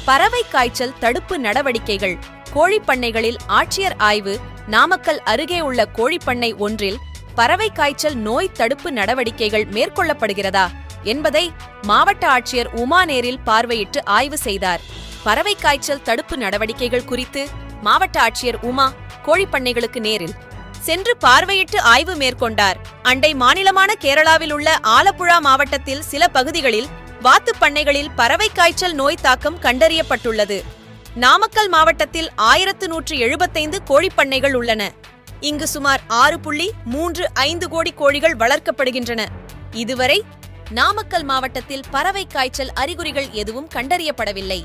பறவை காய்ச்சல் தடுப்பு நடவடிக்கைகள். கோழிப்பண்ணைகளில் ஆட்சியர் ஆய்வு. நாமக்கல் அருகே உள்ள கோழிப்பண்ணை ஒன்றில் பறவை காய்ச்சல் நோய் தடுப்பு நடவடிக்கைகள் மேற்கொள்ளப்படுகிறதா என்பதை மாவட்ட ஆட்சியர் உமா நேரில் பார்வையிட்டு ஆய்வு செய்தார். பறவை காய்ச்சல் தடுப்பு நடவடிக்கைகள் குறித்து மாவட்ட ஆட்சியர் உமா கோழிப்பண்ணைகளுக்கு நேரில் சென்று பார்வையிட்டு ஆய்வு மேற்கொண்டார். அண்டை மாநிலமான கேரளாவில் உள்ள ஆலப்புழா மாவட்டத்தில் சில பகுதிகளில் வாத்துப் பண்ணைகளில் பறவை காய்ச்சல் நோய் தாக்கம் கண்டறியப்பட்டுள்ளது. நாமக்கல் மாவட்டத்தில் 1175 கோழிப்பண்ணைகள் உள்ளன. இங்கு சுமார் 6.35 கோடி கோழிகள் வளர்க்கப்படுகின்றன. இதுவரை நாமக்கல் மாவட்டத்தில் பறவை காய்ச்சல் அறிகுறிகள் எதுவும் கண்டறியப்படவில்லை.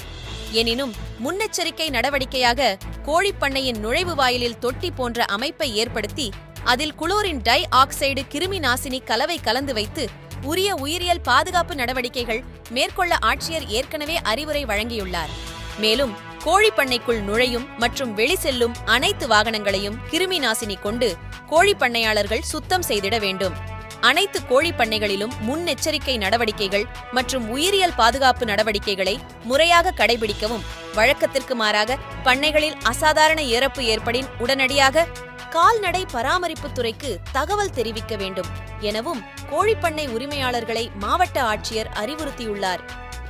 எனினும் முன்னெச்சரிக்கை நடவடிக்கையாக கோழிப்பண்ணையின் நுழைவு வாயிலில் தொட்டி போன்ற அமைப்பை ஏற்படுத்தி அதில் குளோரின் டை ஆக்சைடு கிருமி நாசினி கலவை கலந்து வைத்து உரிய உயிரியல் பாதுகாப்பு நடவடிக்கைகள் மேற்கொள்ள ஆட்சியர் ஏற்கனவே அறிவுரை வழங்கியுள்ளார். மேலும் கோழிப்பண்ணைக்குள் நுழையும் மற்றும் வெளி செல்லும் அனைத்து வாகனங்களையும் கிருமி நாசினி கொண்டு கோழிப்பண்ணையாளர்கள் சுத்தம் செய்திட வேண்டும். அனைத்து கோழிப்பண்ணைகளிலும் முன்னெச்சரிக்கை நடவடிக்கைகள் மற்றும் உயிரியல் பாதுகாப்பு நடவடிக்கைகளை முறையாக கடைபிடிக்கவும், வழக்கத்திற்கு மாறாக பண்ணைகளில் அசாதாரண இறப்பு ஏற்படின் உடனடியாக கால்நடை பராமரிப்புத் துறைக்கு தகவல் தெரிவிக்க வேண்டும் எனவும் கோழிப்பண்ணை உரிமையாளர்களை மாவட்ட ஆட்சியர் அறிவுறுத்தியுள்ளார்.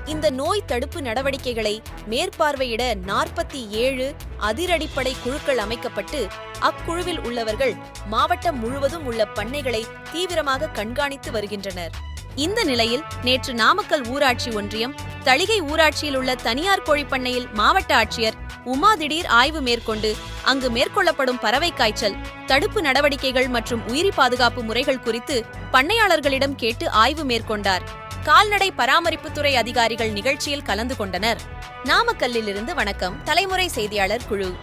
இந்த நோய் தடுப்பு நடவடிக்கைகளை மேற்பார்வையிட 47 அதிரடிப்படை குழுக்கள் அமைக்கப்பட்டு அக்குழுவில் உள்ளவர்கள் மாவட்டம் முழுவதும் உள்ள பண்ணைகளை தீவிரமாக கண்காணித்து வருகின்றனர். இந்த நிலையில் நேற்று நாமக்கல் ஊராட்சி ஒன்றியம் தளிகை ஊராட்சியில் உள்ள தனியார் கோழிப்பண்ணையில் மாவட்ட ஆட்சியர் உமா திடீர் ஆய்வு மேற்கொண்டு அங்கு மேற்கொள்ளப்படும் பறவை காய்ச்சல் தடுப்பு நடவடிக்கைகள் மற்றும் உயிரி பாதுகாப்பு முறைகள் குறித்து பண்ணையாளர்களிடம் கேட்டு ஆய்வு மேற்கொண்டார். கால்நடை பராமரிப்புத்துறை அதிகாரிகள் நிகழ்ச்சியில் கலந்து கொண்டனர். நாமக்கல்லிலிருந்து வணக்கம், தலைமுறை செய்தியாளர் குழு.